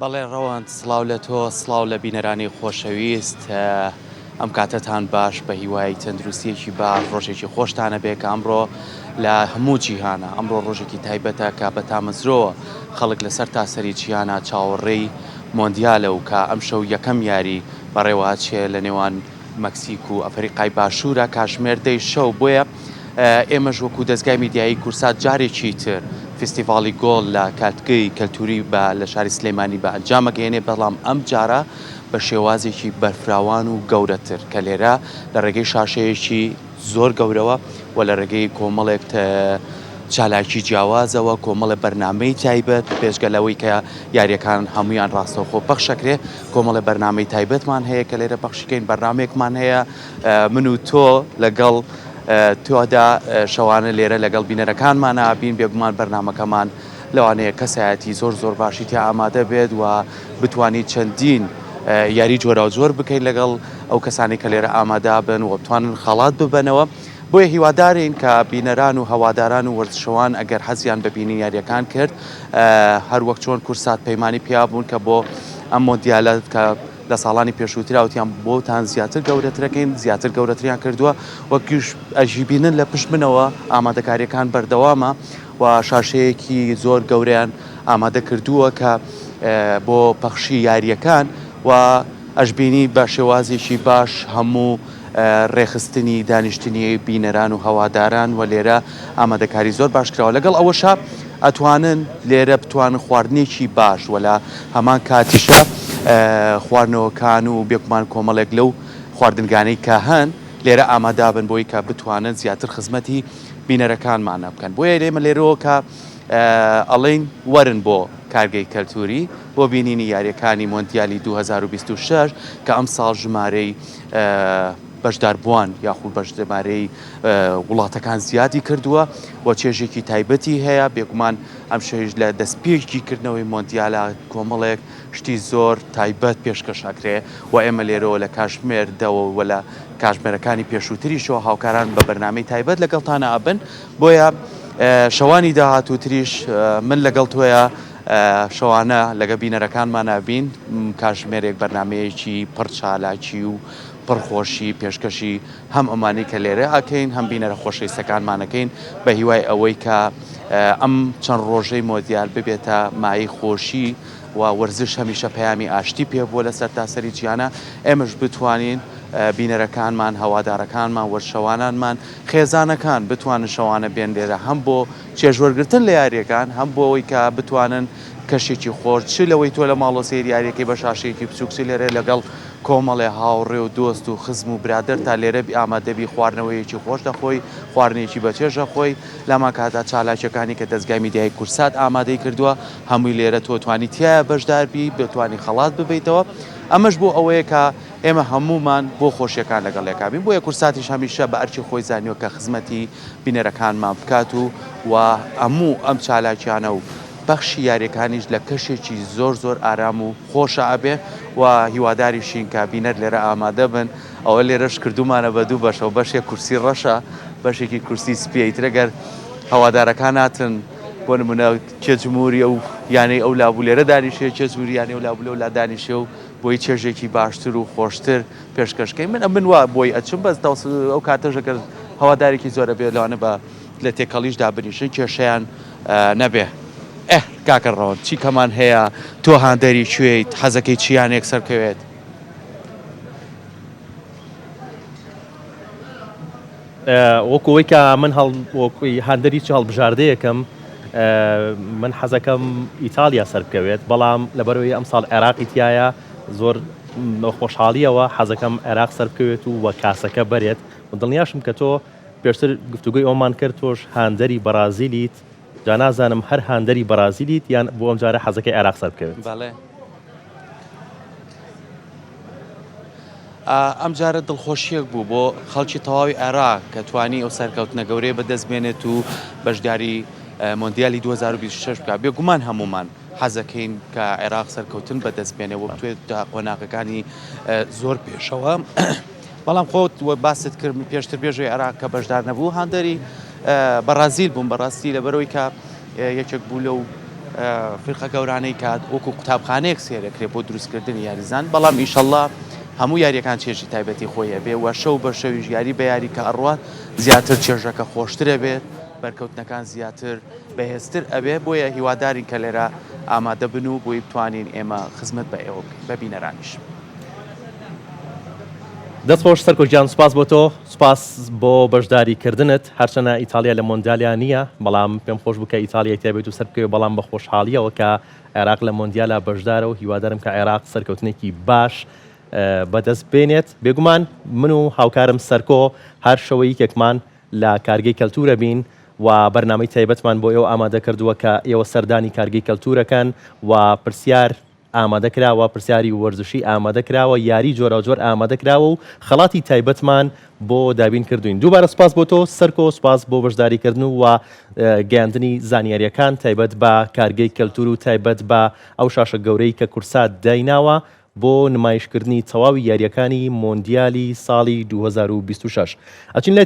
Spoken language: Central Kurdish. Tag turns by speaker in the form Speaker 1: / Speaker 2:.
Speaker 1: بەڵێ ڕەوەند سڵاو لە تۆ سڵاو لە بینەرانی خۆشەویست ئەم کاتتان باش بە هیوای تەندروستیەکی باش ڕۆژێکی خۆشتانە بێ کە ئەمڕۆ لە هەموو جیهانە ئەمڕۆ ڕۆژێکی تایبەتە کە بە تامەزرۆوە خەڵک لەسەر تاسەری جیهانە چاوەڕێی مۆندیالە و کە ئەم شەو یەکەم یاری بەڕێوەچێ لە نێوان مەکسیک و ئەفریقای باشوورە کاژمێر دەی شەو بۆیە ئێمەش وەکو دەستگای میدیایی کورسات جارێکی تر فستیڤاڵی گۆڵ لە کاتگەی کەلتوری بە لە شاری سلەیمانی بە ئەنجامەگەێنێ بەڵام ئەم جارە بە شێوازێکی بەرفراوان و گەورەتر کە لێرە لە ڕێگەی شاشەیەکی زۆر گەورەوە و لە ڕێگەی کۆمەڵێک چالاکی جیاوازەوە کۆمەڵە بەرنمەی تایبەت پێشگەلەوەی کە یاریەکان هەمویان ڕاستەوخۆ پەخشەکرێ کۆمەڵە بەرنمەی تایبەتمان هەیە کە لێرە پەخشیکەین بەرنمێکمان هەیە من و تۆ لەگەڵ تۆدا شەوانە لێرە لەگەڵ بینەرەکانمان ئابین بێگومان بەرنمەکەمان لەوانەیە کەسایەتی زۆر باشی تیا ئامادە بێت و بتوانیت چەندین یاری جۆرە و جۆر بکەیت لەگەڵ ئەو کەسانی کە لێرە ئامادا بن و بتوانن خەڵات ببنەوە بۆیە هیوادارین کە بینەران و هەواداران و وەرزشەوان ئەگەر حەزیان ببینی یاریەکان کرد هەر وەک چۆن کورسات پەیمانی پیابوون کە بۆ ئەم مۆندیالە کە لە ساڵانی پێشووتراوتیان بۆتان زیاتر گەورەترەکەین زیاتر گەورەتریان کردووە وەکیش ئەژیبینن لە پشتبنەوە ئامادەکاریەکان بەردەوامە و شاشەیەکی زۆر گەورەیان ئامادە کردووە کە بۆ پەخشی یاریەکان و ئەشبینی بە شێوازێکی باش هەموو ڕێخستنی دانیشتنی بینەران و هەواداران و لێرە ئامادەکاری زۆر باش کراوە لەگەڵ ئەوەشە ئەتوانن لێرە بتوانن خواردنێکی باش و لە هەمان کاتیشە خواردنەوەکان و بێکمان کۆمەڵێک لەو خواردنگانەی کە هەن لێرە ئامادابن بۆی کە بتوانن زیاتر خزمەتی بینەرەکانمانە بکەن بۆیە لێمە لێرەوە کە ئەڵین وەرن بۆ کارگەی کەلتوری بۆ بینینی یاریەکانی مۆندیالی 2026 کە ئەم ساڵ ژمارەی بەشداربووان یاخود بەشدەمارەی وڵاتەکان زیادی کردووە و چێژێکی تایبەتی هەیە بێگومان ئەم شەویش لە دەستپێکیکردنەوەی مۆندیالە کۆمەڵێک شتی زۆر تایبەت پێشکەشەکرێ و ئێمە لێرەوە لە کاژمێردەوە و لە کاژمێرەکانی پێشووتریشەوە هاوکاران بە بەرنامەی تایبەت لەگەڵتانە ئابن بۆیە شەوانی داهاتووتریش من لەگەڵ تۆیە شەوانە لەگە بینەرەکانمان نابین کاژمێرێک بەرنمەیەکی پڕ چالاکی و پڕخۆشی پێشکەشی هەم ئەمانی کە لێرە ئەکەین هەم بینەرە خۆشەویستەکانمانەکەین بە هیوای ئەوەی کە ئەم چەند ڕۆژەی مۆندیال ببێتە مای خۆشی و وەرزش هەمیشە پەیامی ئاشتی پێ بووە لەسەر تاسەری جیهانە ئێمەش بتوانین بینەرەکانمان هەوادارەکانمان وەرشەوانانمان خێزانەکان بتوانن شەوانە بێن لێرە هەم بۆ چێژوەرگرتن لە یاریەکان هەم بۆ ئەوەی کە بتوانن کەشێکی خۆر چ لەوەی تۆ لە ماڵۆ سەیری یاریەکەی بە شاشەیەکی بچووکسی لێرە لەگەڵ کۆمەڵێ هاوڕێ و دۆست و خزم و برادر تا لێرە ئامادەبی خواردنەوەیەکی خۆش دەخۆی خواردنێکی بەچێژە خۆی لەما کاتا چالاکیەکانی کە دەستگای میدیای کورسات ئامادەی کردووە هەمووی لێرە تۆ توانی تایە بەشداربی بتوانی خەڵات ببیتەوە ئەمەش بۆ ئەوەیە کە ئێمە هەمومان بۆ خۆشیەکان لەگەڵێکابین بۆیە کورساتیش هەمیشە بە ئەرچی خۆی زانیوە کە خزمەتی بینەرەکانمان بکات و هەموو ئەم چالاکیانە و بەخشی یاریەکانیش لە کەشێکی زۆر ئارام و خۆشە ئەبێ و هیواداریشین کە بینەر لێرە ئامادە بن ئەوە لێرەش کردومانە بە دوو بەشەوە بەشێک کورسی ڕەشە بەشێکی کورسی سپیترەگەر هەوادارەکان هاتن بۆ نمونە کێجموری ئەو یانەی ئەو لابوو لێرە دانیشێ کێجموری یانەی ئەو لابوو لەو لا دانیشێ و بۆی چێژێکی باشتر و خۆشتر پێشکەشکەی من وا بۆی ئەچم بەس ئەو کاتەژەکە هەوادارێکی زۆرە بێ لەوانە بە لە تێکەڵیشدا بنیشن کێشەیان نەبێ کاکە ڕەوەن چی کەمان هەیە تۆ هاندەری کوێیت حەزەکەی چیان یەکسەرکەوێت
Speaker 2: وەکوەوەی کە من وەکوی هاندەری چ هەڵبژاردەیەکەم من حەزەکەم ئیتالیا سەرکەوێت بەڵام لەبەرەوەی ئەم ساڵ عێراقی تایە زۆر خۆشحاڵیەوە حەزەکەم عێراق سەرکەوێت و وە کاسەکە بەرێت دڵنیاشم کە تۆ پێشتر گفتوگوی ئەومان کرد تۆش هاندەری بەرازیلیت جا نازانم هەر هاندەری بەرازیلیت یان بۆ ئەم جارە حەزەکەی عێراق سەرکەوێت
Speaker 1: ئەم جارە دڵخۆشیەک بوو بۆ خەڵکی تەواوی عێراق کە توانی ئەو سەرکەوتنە گەورەی بەدەستبێنێت و بەشداری مۆندیالی 2026 بکات بێگومان هەمومان حەزەکەین کە عێراق سەرکەوتن بەدەستبێنێ و بتوێت قۆناغەکانی زۆر پێشەوە بەڵام خۆت باست کرد پێشتر بێژەی عێراق کە بەشدار نەبوو هاندەری بەرازیل بووم بەڕاستی لەبەرەوەی کە یەکێک بوو لەو فرقە گەورانەی کات وەکو قوتابخانەیەک سێرەکرێت بۆ دروستکردنی یاریزان بەڵام ئیشەڵڵا هەموو یاریەکان چێژی تایبەتی خۆیە بێ وە شەو بە شەویش یاری بە یاری کە ئەڕوات زیاتر چێژەکە خۆشترە بێت بەرکەوتنەکان زیاتر بەهێزتر ئەبێ بۆیە هیوادارین کە لێرە ئامادە بن و بۆی بتوانین ئێمە خزمەت بە ئێوە بکەین بە بینەرانیش.
Speaker 2: دەستخۆش سەرکۆجیان سوپاس بۆ تۆ سوپاس بۆ بەشداریکردنت هەرچەنە ئیتالیا لە مۆندیالیا نییە بەڵام پێم خۆش بکە ئیتالیا تێبێت و سەر بکەوێت بەڵام بە خۆشحاڵیەوە کە عێراق لە مۆندیالە بەشدارە و هیوادارم کە عێراق سەرکەوتنێکی باش بەدەست بێنێت بێگومان من و هاوکارم سەرکۆ هەر شەوەی یەکمان لە کارگەی کەلتورە بین و بەرنامەی تایبەتمان بۆ ئێوە ئامادە کردووە کە ئێوە سەردانی کارگەی کەلتورەکەن و پرسیار ئامادە کراوە پرسیاری وەرزشی ئامادە کراوە یاری جۆرە جۆر ئامادە کراوە و خەڵاتی تایبەتمان بۆ دابین کردوین دووبارە سپاس بۆ تۆ سەرکۆ سپاس بۆ بەشداریکردن و گەیاندنی زانیاریەکان تایبەت بە کارگەی کەلتور و تایبەت بە ئەو شاشە گەورەی کە کورسات دایناوە بۆ نمایشکردنی تەواوی یاریەکانی مۆندیالی ساڵی 2026 ئەچین لە